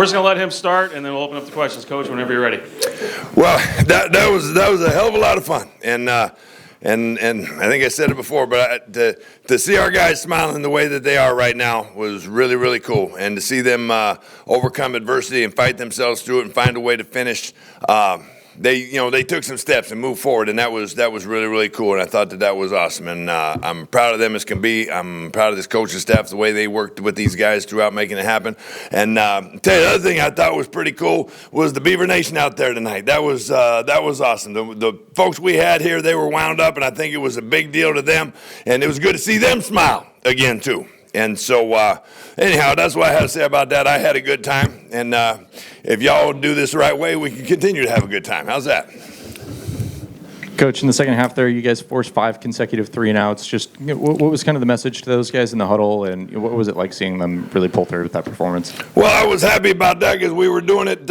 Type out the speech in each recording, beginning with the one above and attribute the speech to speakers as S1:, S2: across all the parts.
S1: just going to let him start, and then we'll open up the questions. Coach, whenever you're ready.
S2: Well, that was a hell of a lot of fun, and I think I said it before, but to see our guys smiling the way that they are right now was really, really cool, and to see them overcome adversity and fight themselves through it and find a way to finish. They took some steps and moved forward, and that was really, really cool, and I thought that was awesome, and I'm proud of them as can be. I'm proud of this coaching staff, the way they worked with these guys throughout making it happen. And tell you the other thing I thought was pretty cool was the Beaver Nation out there tonight. That was awesome. The folks we had here, they were wound up, and I think it was a big deal to them, and it was good to see them smile again too. And so, anyhow, that's what I had to say about that. I had a good time, and if y'all do this the right way, we can continue to have a good time. How's that?
S3: Coach, in the second half there, you guys forced 5 consecutive 3-and-outs. Just what was kind of the message to those guys in the huddle, and what was it like seeing them really pull through with that performance?
S2: Well, I was happy about that because we were doing it,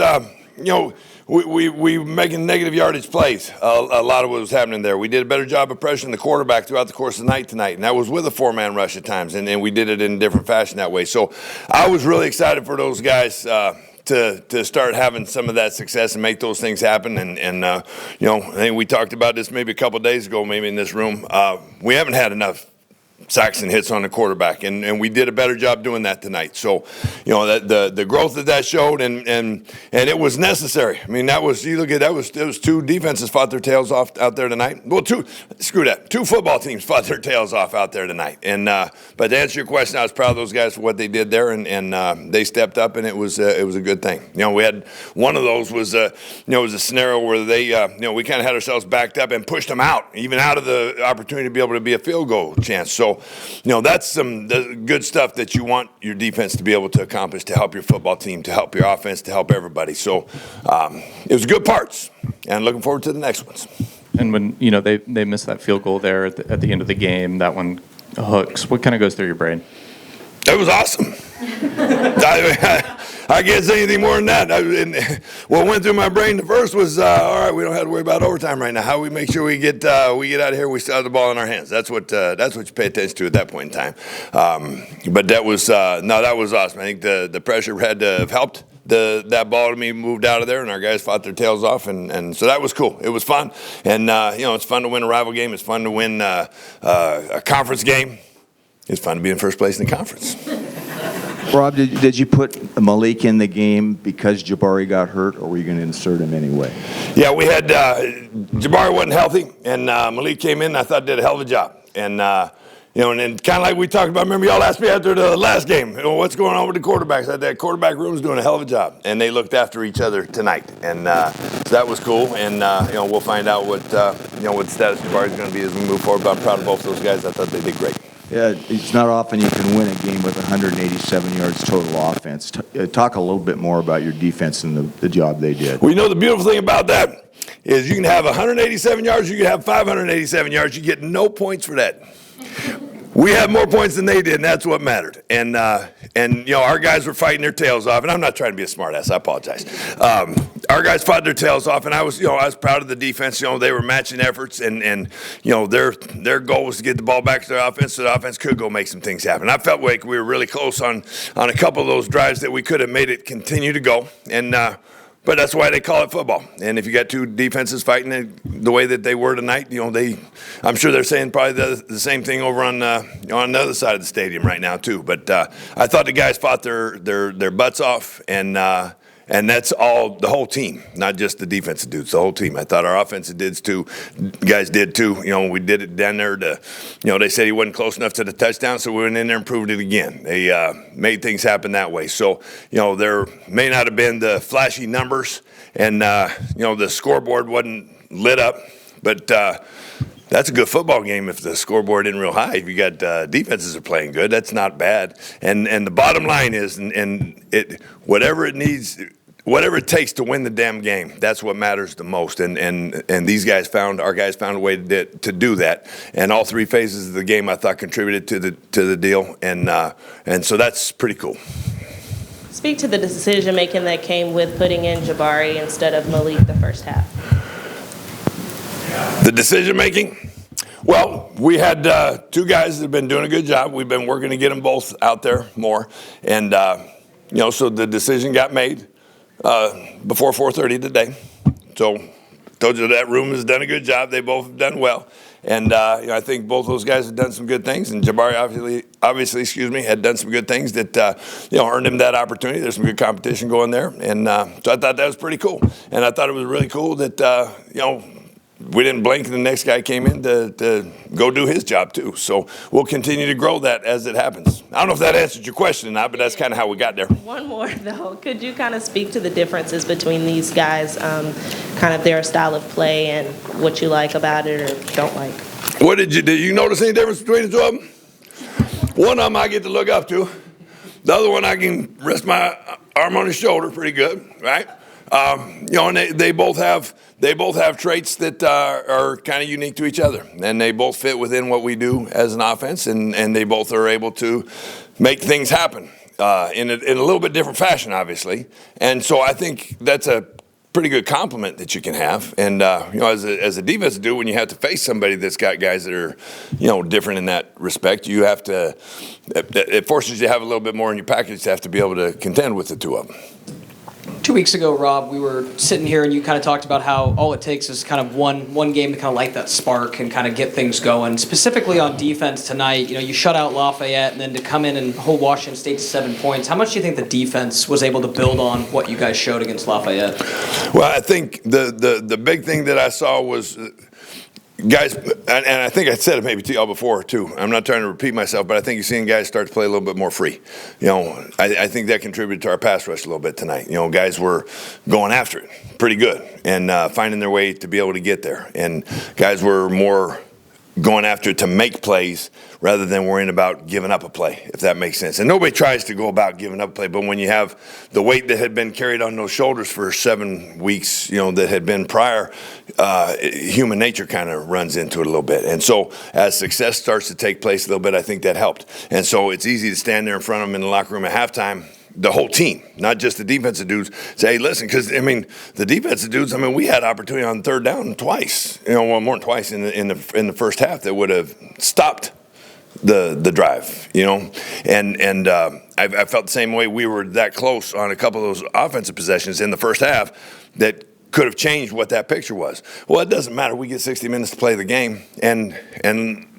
S2: we making negative yardage plays. A lot of what was happening there. We did a better job of pressuring the quarterback throughout the course of the night tonight, and that was with a 4-man rush at times, and we did it in a different fashion that way. So I was really excited for those guys to start having some of that success and make those things happen. And I think we talked about this maybe a couple of days ago, maybe in this room. We haven't had enough sacks and hits on the quarterback, and we did a better job doing that tonight. So, the growth that showed, and it was necessary. I mean, you look at that was 2 defenses fought their tails off out there tonight. Well, 2 football teams fought their tails off out there tonight. And but to answer your question, I was proud of those guys for what they did there, and they stepped up, and it was a good thing. We had one of those was was a scenario where they we kind of had ourselves backed up and pushed them out, even out of the opportunity to be able to be a field goal chance. So, that's some good stuff that you want your defense to be able to accomplish to help your football team, to help your offense, to help everybody. So it was good parts, and looking forward to the next ones.
S3: And when, they missed that field goal there at the end of the game, that one hooks, what kind of goes through your brain?
S2: It was awesome. I can't say anything more than that. What went through my brain the first was, all right, we don't have to worry about overtime right now. How do we make sure we get out of here, we still have the ball in our hands? That's what you pay attention to at that point in time. But that was awesome. I think the pressure had to have helped. That ball to me moved out of there, and our guys fought their tails off, and so that was cool. It was fun, and it's fun to win a rival game. It's fun to win a conference game. It's fun to be in first place in the conference.
S4: Rob, did you put Malik in the game because Jabari got hurt, or were you going to insert him anyway?
S2: Yeah, we had Jabari wasn't healthy, and Malik came in, and I thought did a hell of a job. And and then kind of like we talked about, remember y'all asked me after the last game, what's going on with the quarterbacks? That quarterback room is doing a hell of a job, and they looked after each other tonight, and so that was cool. And we'll find out what what status Jabari is going to be as we move forward. But I'm proud of both those guys. I thought they did great.
S4: Yeah, it's not often you can win a game with 187 yards total offense. Talk a little bit more about your defense and the job they did.
S2: Well, the beautiful thing about that is you can have 187 yards, you can have 587 yards. You get no points for that. We had more points than they did, and that's what mattered. And our guys were fighting their tails off. And I'm not trying to be a smartass. I apologize. Our guys fought their tails off, and I was proud of the defense. They were matching efforts, and their goal was to get the ball back to their offense so the offense could go make some things happen. I felt like we were really close on a couple of those drives that we could have made it continue to go. And but that's why they call it football. And if you got 2 defenses fighting the way that they were tonight, I'm sure they're saying probably the same thing over on the other side of the stadium right now too. But I thought the guys fought their butts off, and that's all the whole team, not just the defensive dudes, the whole team. I thought our offensive guys did too. We did it down there they said he wasn't close enough to the touchdown, so we went in there and proved it again. They made things happen that way. So, there may not have been the flashy numbers, and, the scoreboard wasn't lit up, but that's a good football game if the scoreboard isn't real high. If you got defenses are playing good, that's not bad. And the bottom line is, whatever it takes to win the damn game, that's what matters the most. And our guys found a way to do that. And all 3 phases of the game, I thought, contributed to the deal. And so that's pretty cool.
S5: Speak to the decision making that came with putting in Jabari instead of Malik the first half.
S2: The decision making? Well, we had 2 guys that have been doing a good job. We've been working to get them both out there more. And, So the decision got made before 4:30 today. So told you that room has done a good job. They both have done well. And I think both those guys have done some good things. And Jabari obviously, had done some good things that, earned him that opportunity. There's some good competition going there. And so I thought that was pretty cool. And I thought it was really cool that, we didn't blink and the next guy came in to go do his job too. So we'll continue to grow that as it happens. I don't know if that answered your question or not, but that's kind of how we got there.
S5: One more, though. Could you kind of speak to the differences between these guys, kind of their style of play and what you like about it or don't like?
S2: Did you notice any difference between the two of them? One of them I get to look up to. The other one I can rest my arm on his shoulder pretty good, right? And they both have traits that are kind of unique to each other, and they both fit within what we do as an offense, and they both are able to make things happen in a little bit different fashion, obviously. And so I think that's a pretty good compliment that you can have. And as a defensive dude, when you have to face somebody that's got guys that are different in that respect, you have to. It forces you to have a little bit more in your package to have to be able to contend with the two of them.
S6: 2 weeks ago, Rob, we were sitting here and you kind of talked about how all it takes is kind of one game to kind of light that spark and kind of get things going. Specifically on defense tonight, you shut out Lafayette and then to come in and hold Washington State to 7 points. How much do you think the defense was able to build on what you guys showed against Lafayette?
S2: Well, I think the big thing that I saw was guys, and I think I said it maybe to y'all before too. I'm not trying to repeat myself, but I think you're seeing guys start to play a little bit more free. I think that contributed to our pass rush a little bit tonight. Guys were going after it pretty good and finding their way to be able to get there. And guys were more going after it to make plays rather than worrying about giving up a play, if that makes sense. And nobody tries to go about giving up a play, but when you have the weight that had been carried on those shoulders for 7 weeks, that had been prior, human nature kind of runs into it a little bit. And so as success starts to take place a little bit, I think that helped. And so it's easy to stand there in front of them in the locker room at halftime, the whole team, not just the defensive dudes, say, hey, listen, because, the defensive dudes, we had opportunity on third down twice, more than twice in the first half that would have stopped the drive, and I felt the same way. We were that close on a couple of those offensive possessions in the first half that could have changed what that picture was. Well, it doesn't matter. We get 60 minutes to play the game, and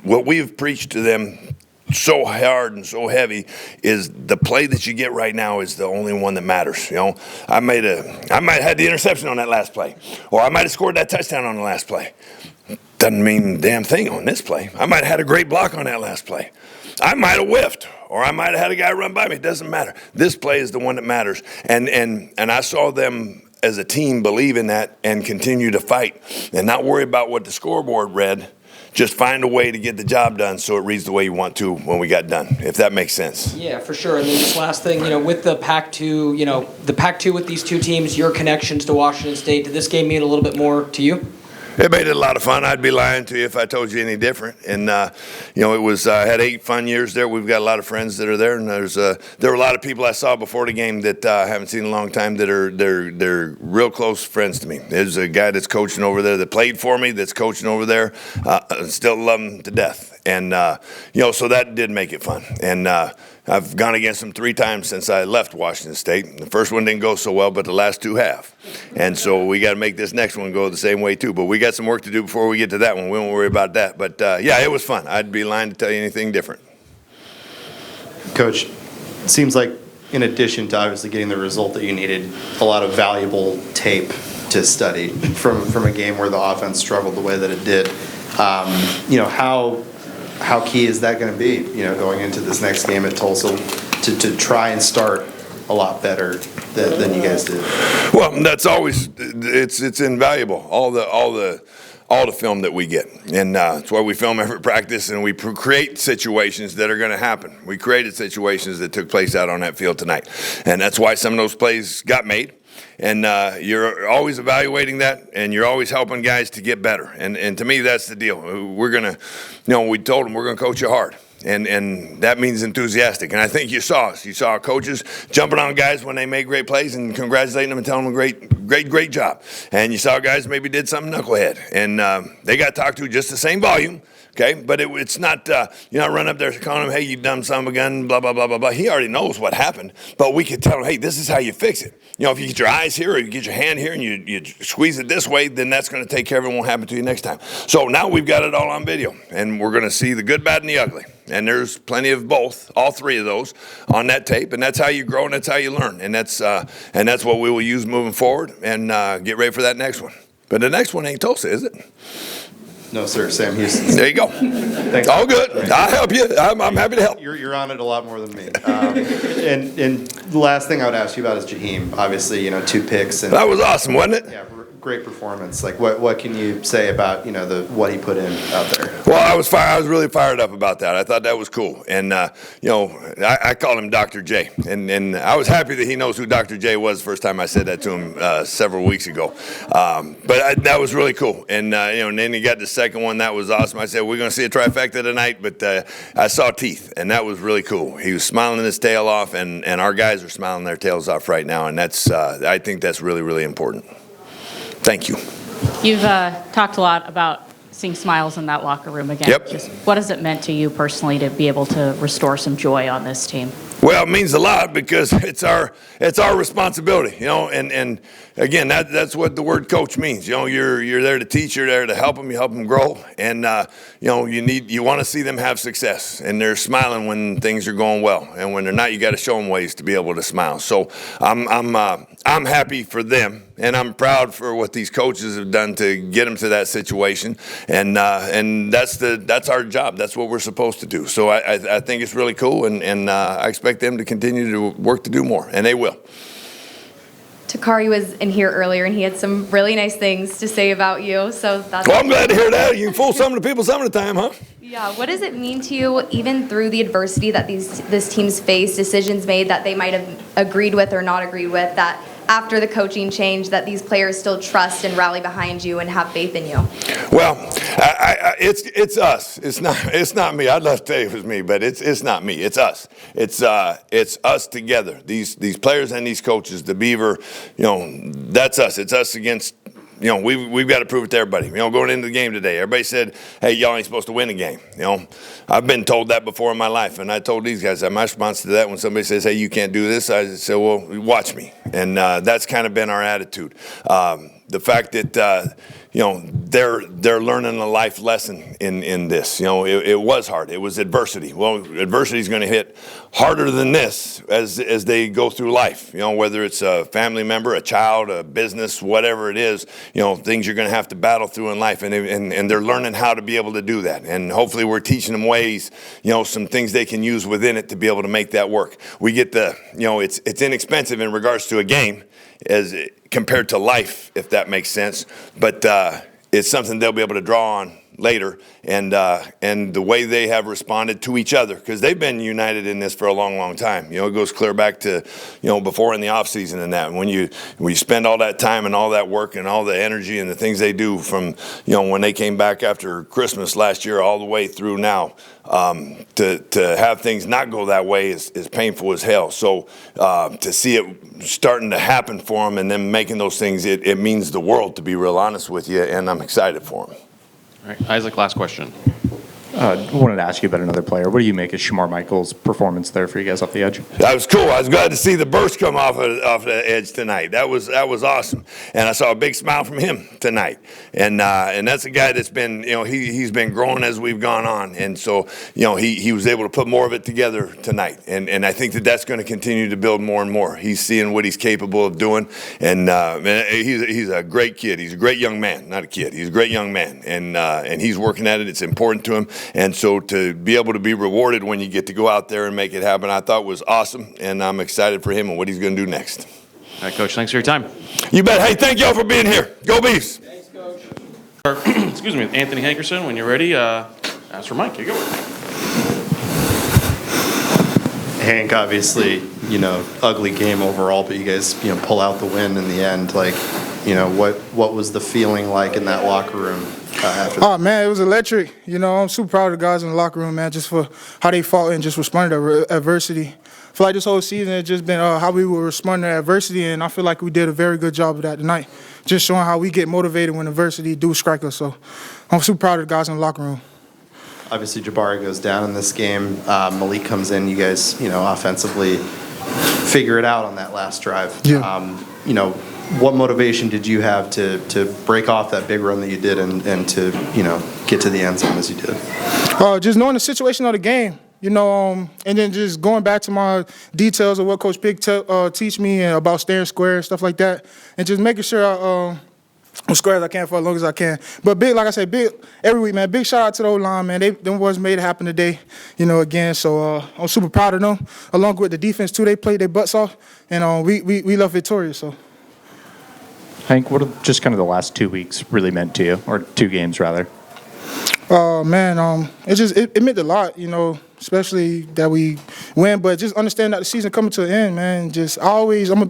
S2: what we've preached to them so hard and so heavy is the play that you get right now is the only one that matters. I might have had the interception on that last play, or I might have scored that touchdown on the last play. Doesn't mean a damn thing on this play. I might have had a great block on that last play. I might have whiffed, or I might have had a guy run by me. It doesn't matter. This play is the one that matters. And I saw them as a team believe in that and continue to fight and not worry about what the scoreboard read. Just find a way to get the job done so it reads the way you want to when we got done, if that makes sense.
S6: Yeah, for sure. And then this last thing, with the Pac-2, the Pac-2 with these two teams, your connections to Washington State, did this game mean a little bit more to you?
S2: It made it a lot of fun. I'd be lying to you if I told you any different. And it was had 8 fun years there. We've got a lot of friends that are there, and there were a lot of people I saw before the game that I haven't seen in a long time that are they're real close friends to me. There's a guy that's coaching over there that played for me that's coaching over there. Still love him to death, and so that did make it fun. And I've gone against them 3 times since I left Washington State. The first one didn't go so well, but the last 2 have. And so we got to make this next one go the same way too. But we got some work to do before we get to that one. We won't worry about that. But it was fun. I'd be lying to tell you anything different.
S7: Coach, it seems like in addition to obviously getting the result that you needed, a lot of valuable tape to study from a game where the offense struggled the way that it did. How key is that going to be, going into this next game at Tulsa to try and start a lot better than you guys did?
S2: Well, that's always it's invaluable. All the film that we get, and that's why we film every practice, and we create situations that are going to happen. We created situations that took place out on that field tonight, and that's why some of those plays got made. And you're always evaluating that, and you're always helping guys to get better. And to me, that's the deal. We're going to, we told them we're going to coach you hard. And that means enthusiastic. And I think you saw us. You saw coaches jumping on guys when they made great plays and congratulating them and telling them great job. And you saw guys maybe did something knucklehead, and they got talked to just the same volume. Okay, but it's not, you're not running up there calling him, hey, you dumb son of a gun, blah, blah, blah, blah, blah. He already knows what happened, but we could tell him, hey, this is how you fix it. If you get your eyes here or you get your hand here and you squeeze it this way, then that's going to take care of it and won't happen to you next time. So now we've got it all on video, and we're going to see the good, bad, and the ugly. And there's plenty of both, all three of those on that tape, and that's how you grow and that's how you learn. And that's what we will use moving forward and get ready for that next one. But the next one ain't Tulsa, is it?
S7: No, sir, Sam Houston.
S2: There you go.
S7: Thanks.
S2: All good. I'll help you. I'm happy to help.
S7: You're on it a lot more than me. And the last thing I would ask you about is Jaheim. Obviously, 2 picks. And
S2: That was awesome, wasn't it?
S7: yeah, great performance. Like, what can you say about what he put in out there?
S2: Well, I was really fired up about that. I thought that was cool, and I call him Dr. J, and I was happy that he knows who Dr. J was the first time I said that to him several weeks ago. But that was really cool, and and then he got the second one. That was awesome. I said we're going to see a trifecta tonight, but I saw teeth, and that was really cool. He was smiling his tail off, and our guys are smiling their tails off right now, and that's I think that's really, really important. Thank you.
S8: You've talked a lot about seeing smiles in that locker room again.
S2: Yep.
S8: Just what has it meant to you personally to be able to restore some joy on this team?
S2: Well, it means a lot because it's our responsibility, and again, that's what the word coach means. You're there to teach, you're there to help them, you help them grow, and you want to see them have success, and they're smiling when things are going well, and when they're not, you got to show them ways to be able to smile. So I'm happy for them, and I'm proud for what these coaches have done to get them to that situation, and that's our job. That's what we're supposed to do. So I think it's really cool, and I expect them to continue to work to do more, and they will.
S9: Takari was in here earlier, and he had some really nice things to say about you. So that's.
S2: Well, I'm glad to hear that. You can fool some of the people some of the time, huh?
S9: Yeah. What does it mean to you, even through the adversity that this team's faced, decisions made that they might have agreed with or not agreed with, that after the coaching change, that these players still trust and rally behind you and have faith in you?
S2: Well, it's us. It's not me. I'd love to tell you it was me, but it's not me. It's us. It's us together. These players and these coaches. The Beaver, that's us. It's us against. We've got to prove it to everybody. Going into the game today, everybody said, hey, y'all ain't supposed to win a game. I've been told that before in my life, and I told these guys, my response to that when somebody says, hey, you can't do this, I said, well, watch me. And that's kind of been our attitude. The fact that, they're learning a life lesson in this. It was hard. It was adversity. Well, adversity is going to hit harder than this as they go through life. Whether it's a family member, a child, a business, whatever it is, things you're going to have to battle through in life. And they're learning how to be able to do that. And hopefully we're teaching them ways, some things they can use within it to be able to make that work. We get it's inexpensive in regards to a game as compared to life, if that makes sense. But it's something they'll be able to draw on later, and the way they have responded to each other, because they've been united in this for a long, long time. It goes clear back to before in the off season and that. When you spend all that time and all that work and all the energy and the things they do from when they came back after Christmas last year all the way through now, to have things not go that way is painful as hell. So to see it starting to happen for them and them making those things, it means the world, to be real honest with you, and I'm excited for them.
S1: All right, Isaac, last question.
S3: I wanted to ask you about another player. What do you make of Shamar Michael's performance there for you guys off the edge?
S2: That was cool. I was glad to see the burst come off the edge tonight. That was awesome, and I saw a big smile from him tonight. And that's a guy that's been he's been growing as we've gone on, and so he was able to put more of it together tonight. And I think that's going to continue to build more and more. He's seeing what he's capable of doing, and he's a great kid. He's a great young man, not a kid. He's a great young man, and he's working at it. It's important to him. And so to be able to be rewarded when you get to go out there and make it happen, I thought was awesome, and I'm excited for him and what he's going to do next.
S1: All right, Coach, thanks for your time.
S2: You bet. Hey, thank y'all for being here. Go Beefs.
S1: Thanks, Coach. Excuse me, Anthony Hankerson, when you're ready, ask for Mike. Here you go.
S7: Hank, obviously, ugly game overall, but you guys, pull out the win in the end. Like, what was the feeling like in that locker room after?
S10: Oh, man, it was electric. I'm super proud of the guys in the locker room, man, just for how they fought and just responded to adversity. feel like this whole season has just been how we were responding to adversity, and I feel like we did a very good job of that tonight. Just showing how we get motivated when adversity do strike us. So I'm super proud of the guys in the locker room.
S7: Obviously, Jabari goes down in this game. Malik comes in. You guys, offensively figure it out on that last drive.
S10: Yeah.
S7: What motivation did you have to break off that big run that you did and to, get to the end zone as you did?
S10: Just knowing the situation of the game, and then just going back to my details of what Coach Pig teach me and about staying square and stuff like that, and just making sure I'm square as I can for as long as I can. But big, like I said, big every week, man. Big shout out to the O-line, man. Them boys made it happen today, again. So I'm super proud of them. Along with the defense too, they played their butts off, and we left victorious. So.
S3: Hank, what have just kind of the last 2 weeks really meant to you, or 2 games rather?
S10: Man, it meant a lot, especially that we win. But just understand that the season coming to an end, man.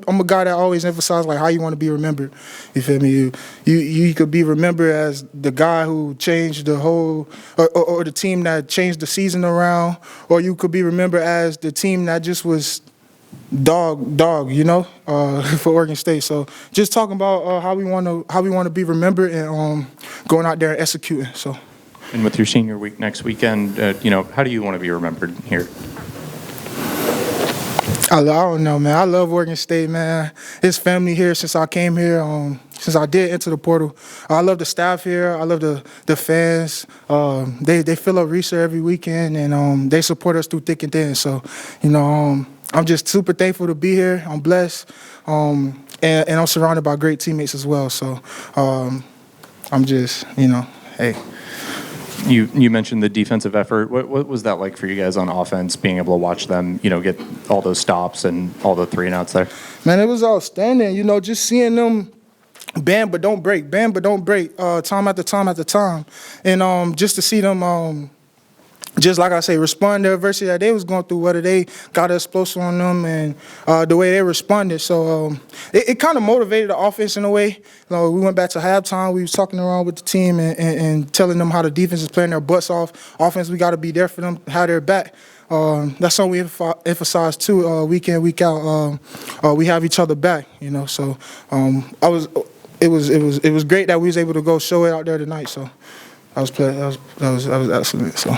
S10: I'm a guy that always emphasizes like how you want to be remembered. You feel me? You could be remembered as the guy who changed the whole, or the team that changed the season around, or you could be remembered as the team that just was dog, for Oregon State. So just talking about how we want to be remembered and going out there and executing. So.
S3: And with your senior week next weekend, how do you want to be remembered here?
S10: I don't know, man. I love Oregon State, man. It's family here since I came here. Since I did enter the portal, I love the staff here. I love the fans. They fill up Reeser every weekend, and they support us through thick and thin. So, I'm just super thankful to be here. I'm blessed, and I'm surrounded by great teammates as well. So, I'm just, hey.
S3: You mentioned the defensive effort. What was that like for you guys on offense, being able to watch them, get all those stops and all the 3-and-outs there?
S10: Man, it was outstanding. Just seeing them bend but don't break, time after time after time, and just to see them. Just like I say, respond to adversity that they was going through, whether they got an explosive on them and the way they responded. So it kind of motivated the offense in a way. We went back to halftime. We was talking around with the team and telling them how the defense is playing their butts off. Offense, we got to be there for them, have their back. That's something we emphasize too, week in, week out. We have each other back, So it was great that we was able to go show it out there tonight. So that was excellent. So.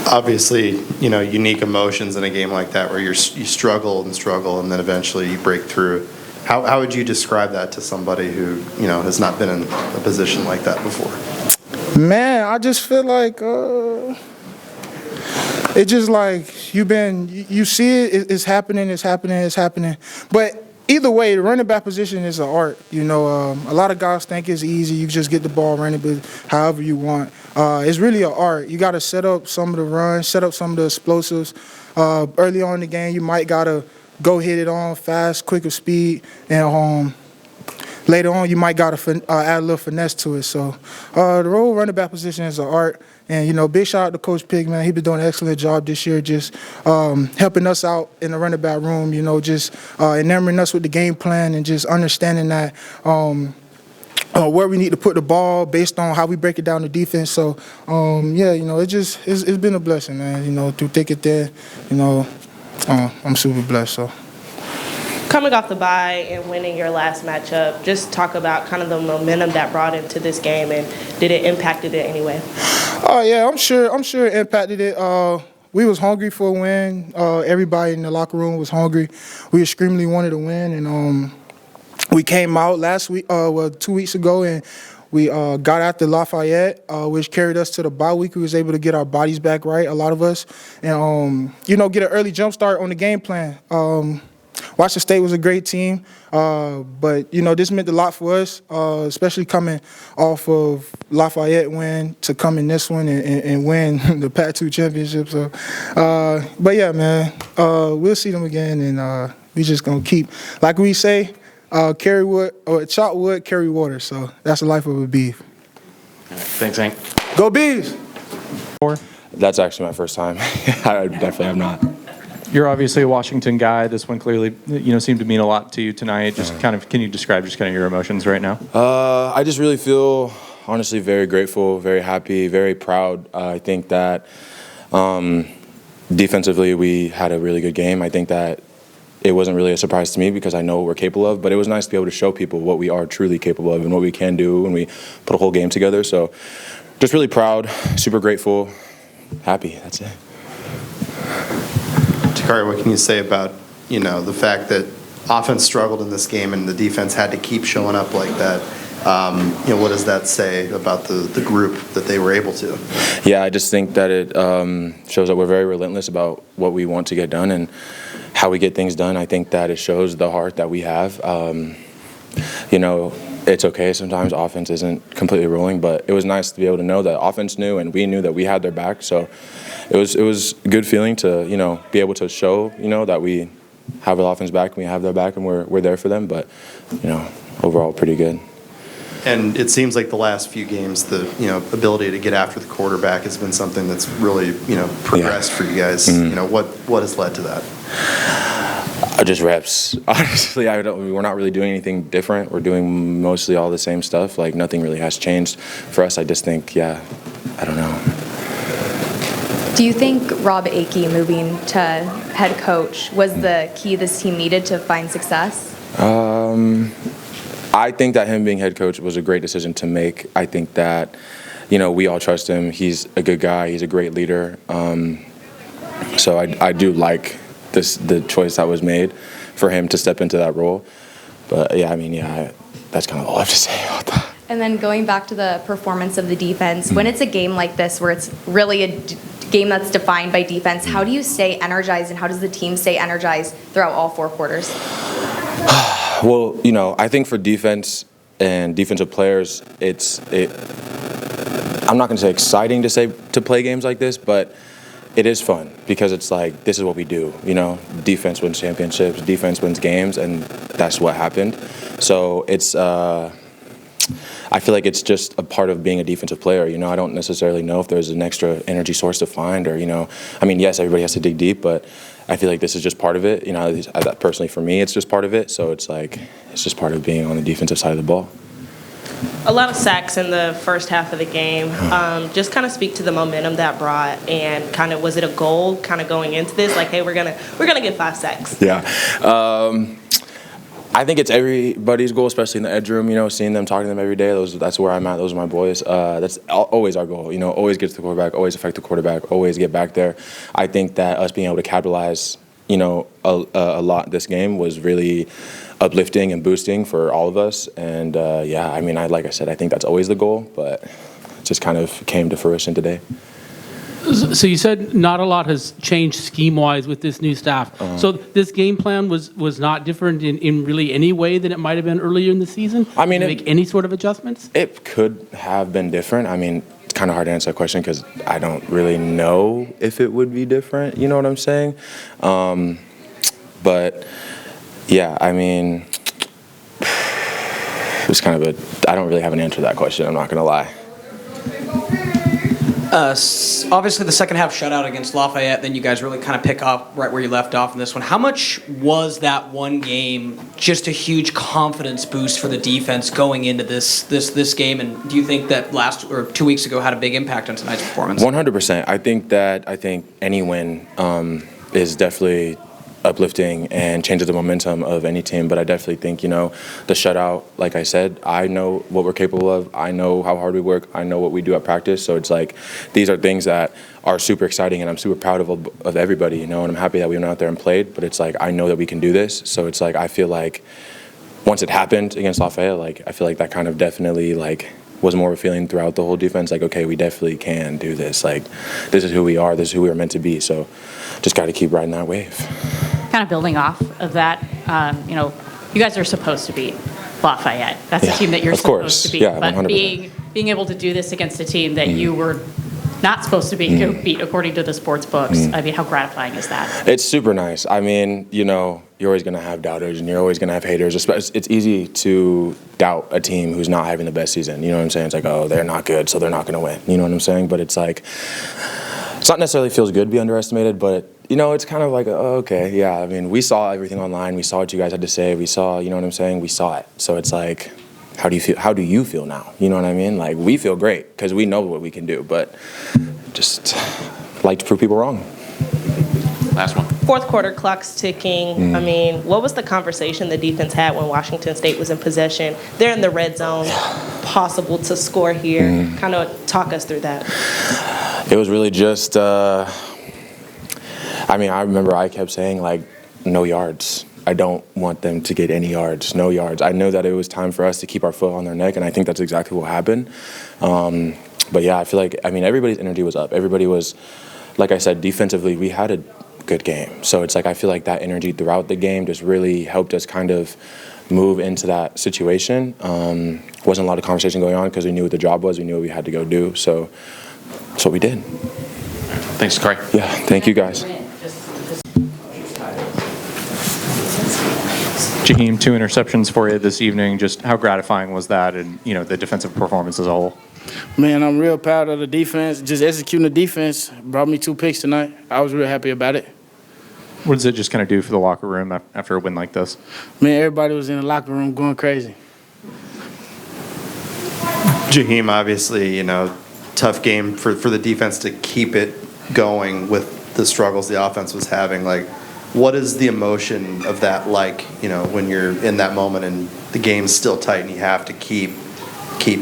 S7: Obviously, unique emotions in a game like that where you struggle and then eventually you break through. How would you describe that to somebody who, has not been in a position like that before?
S10: Man, I just feel like it's just like you see it's happening. But either way, the running back position is an art. A lot of guys think it's easy. You just get the ball running, but however you want. It's really an art. You got to set up some of the runs, set up some of the explosives. Early on in the game, you might got to go hit it on fast, quicker speed, and later on you might got to add a little finesse to it. So the role running back position is an art. And, big shout out to Coach Pig, man. He's been doing an excellent job this year just helping us out in the running back room, just enamoring us with the game plan and just understanding that where we need to put the ball based on how we break it down the defense. So, it's been a blessing, man, through thick and thin. I'm super blessed, so.
S5: Coming off the bye and winning your last matchup, just talk about kind of the momentum that brought into this game, and did it impact it in any way?
S10: Oh yeah, I'm sure it impacted it. We was hungry for a win. Everybody in the locker room was hungry. We extremely wanted to win, and we came out last week, 2 weeks ago, and we got after Lafayette, which carried us to the bye week. We was able to get our bodies back right, a lot of us, and get an early jump start on the game plan. Washington State was a great team, but this meant a lot for us, especially coming off of Lafayette win to come in this one and win the Pac-2 championship. So, but yeah, man, we'll see them again, and we just gonna keep, like we say, carry wood or chop wood, carry water. So that's the life of a beef.
S1: Thanks, Hank.
S10: Go Bees!
S11: That's actually my first time. I definitely have not.
S3: You're obviously a Washington guy. This one clearly, seemed to mean a lot to you tonight. Just can you describe just kind of your emotions right now?
S11: I just really feel, honestly, very grateful, very happy, very proud. I think that, defensively, we had a really good game. I think that it wasn't really a surprise to me because I know what we're capable of, but it was nice to be able to show people what we are truly capable of and what we can do when we put a whole game together. So just really proud, super grateful, happy. That's it.
S7: Takari, what can you say about, the fact that offense struggled in this game and the defense had to keep showing up like that? What does that say about the group that they were able to?
S11: Yeah, I just think that it shows that we're very relentless about what we want to get done and how we get things done. I think that it shows the heart that we have. It's okay sometimes offense isn't completely rolling, but it was nice to be able to know that offense knew and we knew that we had their back. So it was a good feeling to be able to show that we have the offense back and we have their back and we're there for them. But overall pretty good.
S7: And it seems like the last few games, the ability to get after the quarterback has been something that's really progressed for you guys. What has led to that?
S11: Just reps. Honestly, we're not really doing anything different. We're doing mostly all the same stuff. Like nothing really has changed for us. I just think, I don't know.
S9: Do you think Robb Akey moving to head coach was the key this team needed to find success?
S11: I think that him being head coach was a great decision to make. I think that, we all trust him. He's a good guy. He's a great leader. So I do like the choice that was made for him to step into that role. But that's kind of all I have to say about that.
S9: And then going back to the performance of the defense, when it's a game like this where it's really a game that's defined by defense, how do you stay energized and how does the team stay energized throughout all 4 quarters?
S11: Well, I think for defense and defensive players, I'm not going to say exciting to play games like this, but it is fun because it's like, this is what we do, defense wins championships, defense wins games, and that's what happened. So it's, I feel like it's just a part of being a defensive player. I don't necessarily know if there's an extra energy source to find or, yes, everybody has to dig deep, but I feel like this is just part of it. Personally for me, it's just part of it. So it's just part of being on the defensive side of the ball.
S5: A lot of sacks in the first half of the game. Just kind of speak to the momentum that brought, and kind of was it a goal kind of going into this, like, hey, we're gonna get 5 sacks?
S11: Yeah. I think it's everybody's goal, especially in the edge room, seeing them, talking to them every day. That's where I'm at. Those are my boys. That's always our goal, always get to the quarterback, always affect the quarterback, always get back there. I think that us being able to capitalize, a lot this game was really uplifting and boosting for all of us. And, like I said, I think that's always the goal, but it just kind of came to fruition today.
S12: So you said not a lot has changed scheme-wise with this new staff. So this game plan was not different in really any way than it might have been earlier in the season?
S11: I mean,
S12: make any sort of adjustments?
S11: It could have been different. It's kind of hard to answer that question because I don't really know if it would be different. You know what I'm saying? But yeah, it's kind of I don't really have an answer to that question. I'm not going to lie.
S6: Obviously, the second half shutout against Lafayette, then you guys really kind of pick up right where you left off in this one. How much was that one game just a huge confidence boost for the defense going into this game? And do you think that 2 weeks ago had a big impact on tonight's performance?
S11: 100%. I think any win is definitely uplifting and changes the momentum of any team. But I definitely think, the shutout, like I said, I know what we're capable of. I know how hard we work. I know what we do at practice. So it's like these are things that are super exciting, and I'm super proud of everybody, and I'm happy that we went out there and played. But it's like I know that we can do this. So it's like I feel like once it happened against Lafayette, I feel like that kind of definitely was more of a feeling throughout the whole defense. Okay, we definitely can do this. This is who we are. This is who we are meant to be. So just got to keep riding that wave.
S8: Kind of building off of that, you guys are supposed to beat Lafayette. That's a team that you're supposed to beat.
S11: Yeah,
S8: but
S11: 100%.
S8: being able to do this against a team that you were not supposed to beat according to the sports books, how gratifying is that?
S11: It's super nice. You're always going to have doubters and you're always going to have haters. It's easy to doubt a team who's not having the best season. You know what I'm saying? It's like, oh, they're not good, so they're not going to win. You know what I'm saying? But it's like, it's not necessarily feels good to be underestimated, but it's kind of like, oh, okay, yeah. We saw everything online. We saw what you guys had to say. We saw, you know what I'm saying? We saw it. So it's like, how do you feel? How do you feel now? You know what I mean? We feel great because we know what we can do, but just like to prove people wrong.
S1: Last one.
S5: Fourth quarter, clock's ticking. I mean, what was the conversation the defense had when Washington State was in possession? They're in the red zone, possible to score here. Kind of talk us through that.
S11: It was really just, I remember I kept saying, like, no yards. I don't want them to get any yards, no yards. I know that it was time for us to keep our foot on their neck, and I think that's exactly what happened. But yeah, I feel like, everybody's energy was up. Everybody was, like I said, defensively, we had a good game. So it's like, I feel like that energy throughout the game just really helped us kind of move into that situation. Wasn't a lot of conversation going on because we knew what the job was. We knew what we had to go do. So that's what we did.
S1: Thanks, Takari.
S11: Yeah, thank you guys.
S3: Jaheim, 2 interceptions for you this evening. Just how gratifying was that, and the defensive performance as a whole?
S13: Man, I'm real proud of the defense. Just executing the defense brought me 2 picks tonight. I was real happy about it.
S3: What does it just kind of do for the locker room after a win like this?
S13: Man, everybody was in the locker room going crazy.
S7: Jaheim, obviously, tough game for the defense to keep it going with the struggles the offense was having. Like, what is the emotion of that like, when you're in that moment and the game's still tight and you have to keep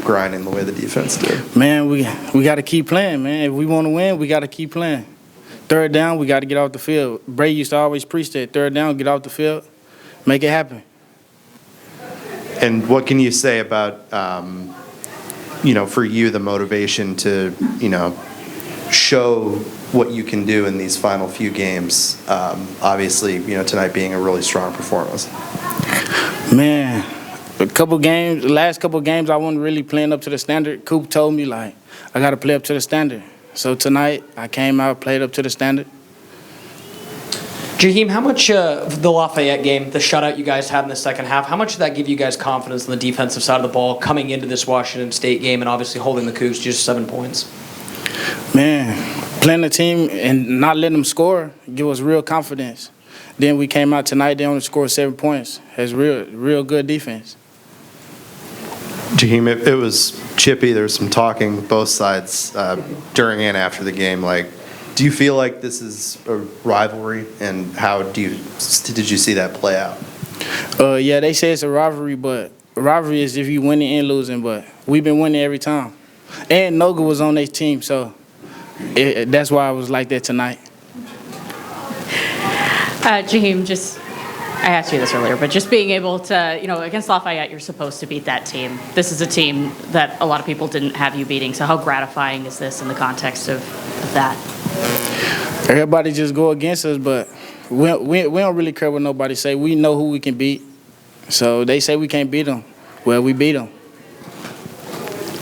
S7: grinding the way the defense did?
S13: Man, we got to keep playing, man. If we want to win, we got to keep playing. Third down, we got to get off the field. Bray used to always preach that. Third down, get off the field, make it happen.
S7: And what can you say about, for you, the motivation to, show what you can do in these final few games? Obviously, tonight being a really strong performance.
S13: Man, the last couple games, I wasn't really playing up to the standard. Coop told me, like, I got to play up to the standard. So tonight, I came out, played up to the standard.
S6: Jaheim, how much the Lafayette game, the shutout you guys had in the second half, how much did that give you guys confidence in the defensive side of the ball coming into this Washington State game and obviously holding the Cougs to just 7 points?
S13: Man, playing the team and not letting them score give us real confidence. Then we came out tonight, they only scored 7 points. That's real good defense.
S7: Jaheim, it was chippy. There was some talking both sides during and after the game. Like, do you feel like this is a rivalry, and how did you see that play out?
S13: Yeah, they say it's a rivalry, but a rivalry is if you winning and losing. But we've been winning every time. And Noga was on their team, so that's why I was like that tonight.
S8: Jaheim, I asked you this earlier, but just being able to, against Lafayette, you're supposed to beat that team. This is a team that a lot of people didn't have you beating. So how gratifying is this in the context of that?
S13: Everybody just go against us, but we don't really care what nobody say. We know who we can beat. So they say we can't beat them. Well, we beat them.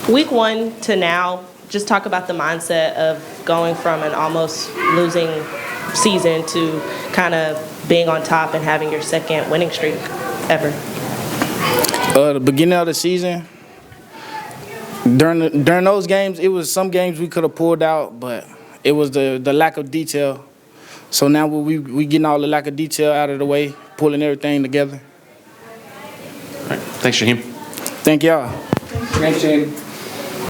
S5: Week 1 to now, just talk about the mindset of going from an almost losing season to kind of being on top and having your second winning streak ever.
S13: The beginning of the season, during those games, it was some games we could have pulled out, but it was the lack of detail. So now we getting all the lack of detail out of the way, pulling everything together.
S1: All right. Thanks, Jaheim.
S13: Thank y'all.
S6: Thanks, Jaheim.